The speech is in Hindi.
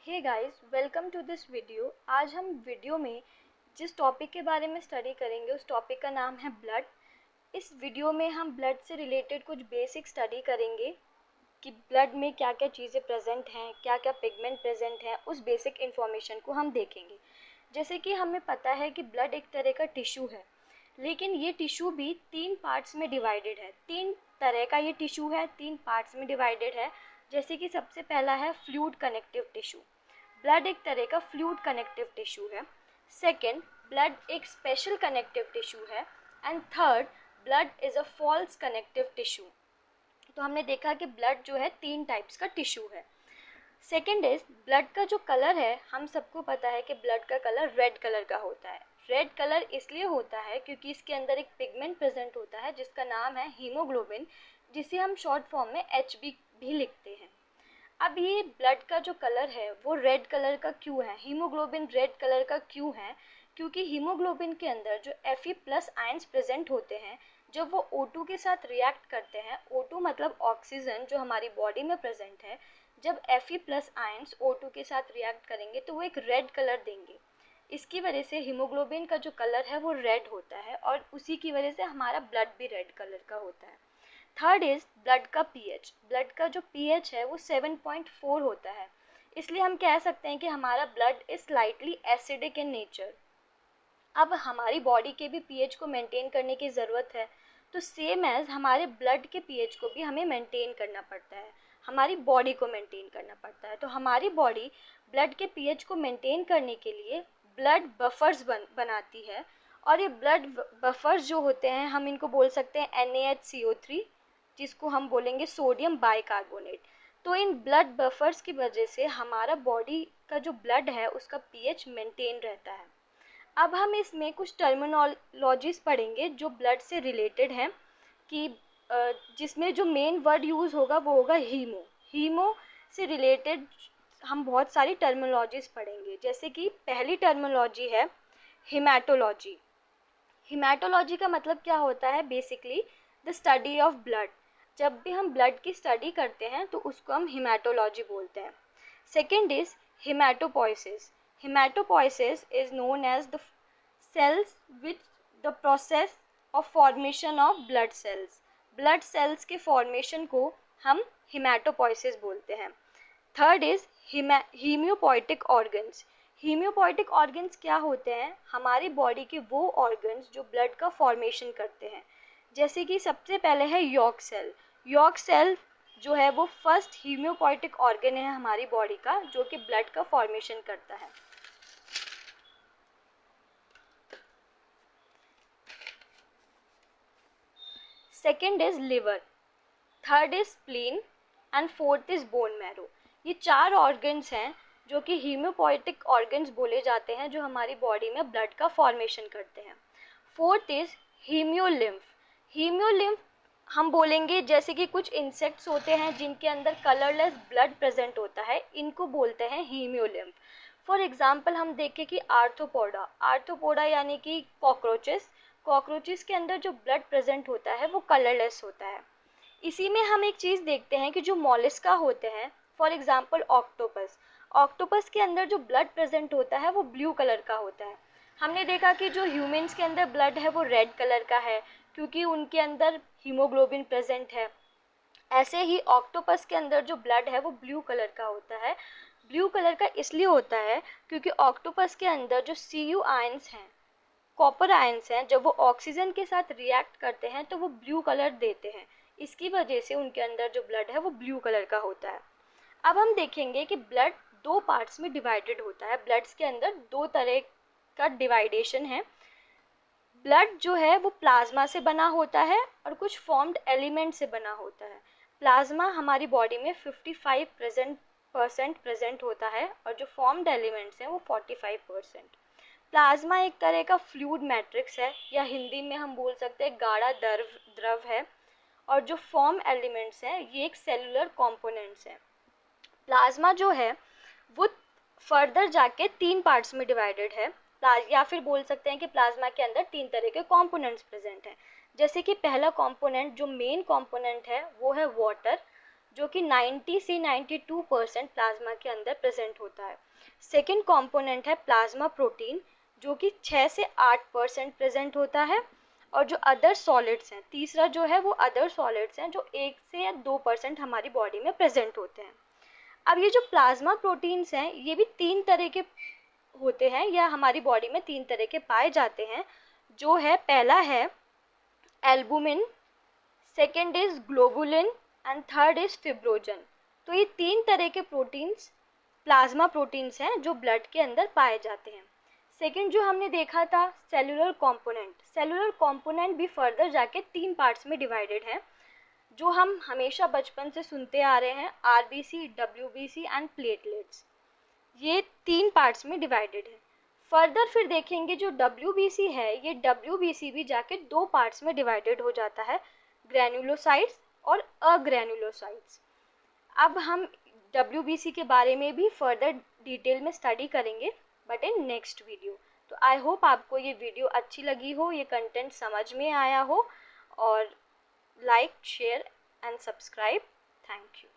Hey guys, welcome to this video. आज हम वीडियो में जिस टॉपिक के बारे में स्टडी करेंगे उस टॉपिक का नाम है ब्लड। इस वीडियो में हम ब्लड से रिलेटेड कुछ बेसिक स्टडी करेंगे कि ब्लड में क्या क्या चीज़ें प्रेजेंट हैं, क्या क्या पिगमेंट प्रेजेंट हैं, उस बेसिक इन्फॉर्मेशन को हम देखेंगे। जैसे कि हमें पता है कि ब्लड एक तरह का टिश्यू है, लेकिन ये टिश्यू भी 3 पार्ट्स में डिवाइडेड है। 3 तरह का ये टिश्यू है, 3 पार्ट्स में डिवाइडेड है। जैसे कि सबसे पहला है फ्लूइड कनेक्टिव टिश्यू। ब्लड एक तरह का फ्लूइड कनेक्टिव टिश्यू है। सेकेंड, ब्लड एक स्पेशल कनेक्टिव टिश्यू है। And third, blood is a false connective tissue. तो हमने देखा कि ब्लड जो है 3 टाइप्स का टिश्यू है। सेकेंड इज ब्लड का जो कलर है, हम सबको पता है कि ब्लड का कलर रेड कलर का होता है। रेड कलर इसलिए होता है क्योंकि इसके अंदर एक पिगमेंट प्रेजेंट होता है जिसका नाम है हीमोग्लोबिन, जिसे हम शॉर्ट फॉर्म में HB भी लिखते हैं। अब ये ब्लड का जो कलर है वो रेड कलर का क्यों है, हीमोग्लोबिन रेड कलर का क्यों है? क्योंकि हीमोग्लोबिन के अंदर जो Fe+ आयंस प्रेजेंट होते हैं, जब वो O2 के साथ रिएक्ट करते हैं, O2 मतलब ऑक्सीजन जो हमारी बॉडी में प्रेजेंट है, जब Fe+ आयंस O2 के साथ रिएक्ट करेंगे तो वो एक रेड कलर देंगे। इसकी वजह से हीमोग्लोबिन का जो कलर है वो रेड होता है और उसी की वजह से हमारा ब्लड भी रेड कलर का होता है। थर्ड इज ब्लड का pH। ब्लड का जो pH है वो 7.4 होता है, इसलिए हम कह सकते हैं कि हमारा blood is slightly acidic in nature. अब हमारी बॉडी के भी pH को मेंटेन करने की ज़रूरत है, तो सेम एज हमारे ब्लड के pH को भी हमें मेंटेन करना पड़ता है, हमारी बॉडी को मेंटेन करना पड़ता है। तो हमारी बॉडी ब्लड के pH को मेंटेन करने के लिए ब्लड बफर्स बनाती है, और ये ब्लड बफर्स जो होते हैं हम इनको बोल सकते हैं NaHCO3, जिसको हम बोलेंगे सोडियम बाइकार्बोनेट। तो इन ब्लड बफर्स की वजह से हमारा बॉडी का जो ब्लड है उसका pH मेंटेन रहता है। अब हम इसमें कुछ टर्मिनोलॉजीज पढ़ेंगे जो ब्लड से रिलेटेड हैं, कि जिसमें जो मेन वर्ड यूज़ होगा वो होगा हीमो। हीमो से रिलेटेड हम बहुत सारी टर्मिनोलॉजीज पढ़ेंगे। जैसे कि पहली टर्मिनोलॉजी है हिमेटोलॉजी। हिमेटोलॉजी का मतलब क्या होता है? Basically the study of blood. जब भी हम ब्लड की स्टडी करते हैं तो उसको हम हिमेटोलॉजी बोलते हैं। Second is haematopoiesis. Haematopoiesis is known as the cells with the process of formation of blood cells। blood cells के formation को हम hematopoiesis बोलते हैं। Third is hemopoietic organs। hemopoietic organs क्या होते हैं? हमारी बॉडी के वो organs जो ब्लड का फॉर्मेशन करते हैं। जैसे कि सबसे पहले है यॉर्क सेल। यॉर्क सेल जो है वो फर्स्ट hemopoietic organ है हमारी बॉडी का, जो कि ब्लड का फॉर्मेशन करता है। Second is liver, third is spleen and fourth is bone marrow. ये 4 ऑर्गन्स हैं जो कि हीमोपोइटिक ऑर्गन्स बोले जाते हैं, जो हमारी बॉडी में ब्लड का फॉर्मेशन करते हैं। Fourth is हीमियोलिम्फ। हीमियोलिम्फ हम बोलेंगे जैसे कि कुछ इंसेक्ट्स होते हैं जिनके अंदर कलरलेस ब्लड प्रेजेंट होता है, इनको बोलते हैं हीमियोलिम्फ। फॉर एग्जाम्पल हम देखें कि आर्थ्रोपोडा, आर्थ्रोपोडा यानी कि कॉकरोचेस, कॉकरोचेस के अंदर जो ब्लड प्रेजेंट होता है वो कलरलेस होता है। इसी में हम एक चीज़ देखते हैं कि जो मॉलिस्का होते हैं, फॉर एग्जांपल ऑक्टोपस, ऑक्टोपस के अंदर जो ब्लड प्रेजेंट होता है वो ब्लू कलर का होता है। हमने देखा कि जो ह्यूमंस के अंदर ब्लड है वो रेड कलर का है क्योंकि उनके अंदर हीमोग्लोबिन प्रेजेंट है। ऐसे ही ऑक्टोपस के अंदर जो ब्लड है वो ब्लू कलर का होता है। ब्लू कलर का इसलिए होता है क्योंकि ऑक्टोपस के अंदर जो Cu आयंस हैं, कॉपर आयंस हैं, जब वो ऑक्सीजन के साथ रिएक्ट करते हैं तो वो ब्लू कलर देते हैं। इसकी वजह से उनके अंदर जो ब्लड है वो ब्लू कलर का होता है। अब हम देखेंगे कि ब्लड 2 पार्ट्स में डिवाइडेड होता है। ब्लड्स के अंदर 2 तरह का डिवाइडेशन है। ब्लड जो है वो प्लाज्मा से बना होता है और कुछ फॉर्म्ड एलिमेंट से बना होता है। प्लाज्मा हमारी बॉडी में 55% प्रेजेंट होता है और जो फॉर्म्ड एलिमेंट्स हैं वो 45%। प्लाज्मा एक तरह का फ्लूइड मैट्रिक्स है, या हिंदी में हम बोल सकते हैं गाढ़ा द्रव है, और जो फॉर्म एलिमेंट्स हैं ये एक सेलुलर कंपोनेंट्स हैं। प्लाज्मा जो है वो फर्दर जाके 3 पार्ट्स में डिवाइडेड है, या फिर बोल सकते हैं कि प्लाज्मा के अंदर 3 तरह के कंपोनेंट्स प्रेजेंट हैं। जैसे कि पहला कंपोनेंट जो मेन कंपोनेंट है वो है वाटर, जो कि 90 से 92% प्लाज्मा के अंदर प्रेजेंट होता है। सेकेंड कंपोनेंट है प्लाज्मा प्रोटीन, जो कि 6 से 8% प्रेजेंट होता है। और जो अदर सॉलिड्स हैं, तीसरा जो है वो अदर सॉलिड्स हैं, जो 1 से या 2% हमारी बॉडी में प्रेजेंट होते हैं। अब ये जो प्लाज्मा प्रोटीन्स हैं, ये भी 3 तरह के होते हैं, या हमारी बॉडी में 3 तरह के पाए जाते हैं, जो है पहला है albumin, second is globulin and third is fibrinogen. तो ये 3 तरह के प्रोटीन्स प्लाज्मा प्रोटीन्स हैं जो ब्लड के अंदर पाए जाते हैं। सेकेंड जो हमने देखा था सेलुलर कंपोनेंट भी फर्दर जाके 3 पार्ट्स में डिवाइडेड है, जो हम हमेशा बचपन से सुनते आ रहे हैं, आरबीसी, डब्ल्यूबीसी एंड प्लेटलेट्स। ये 3 पार्ट्स में डिवाइडेड है। फर्दर फिर देखेंगे जो डब्ल्यूबीसी है, ये डब्ल्यूबीसी भी जाके 2 पार्ट्स में डिवाइडेड हो जाता है, ग्रैन्युलोसाइट्स और अग्रैन्युलोसाइट्स। अब हम डब्ल्यूबीसी के बारे में भी फर्दर डिटेल में स्टडी करेंगे, बट इन नेक्स्ट वीडियो। तो आई होप आपको ये वीडियो अच्छी लगी हो, ये कंटेंट समझ में आया हो, और like, share and subscribe. Thank you.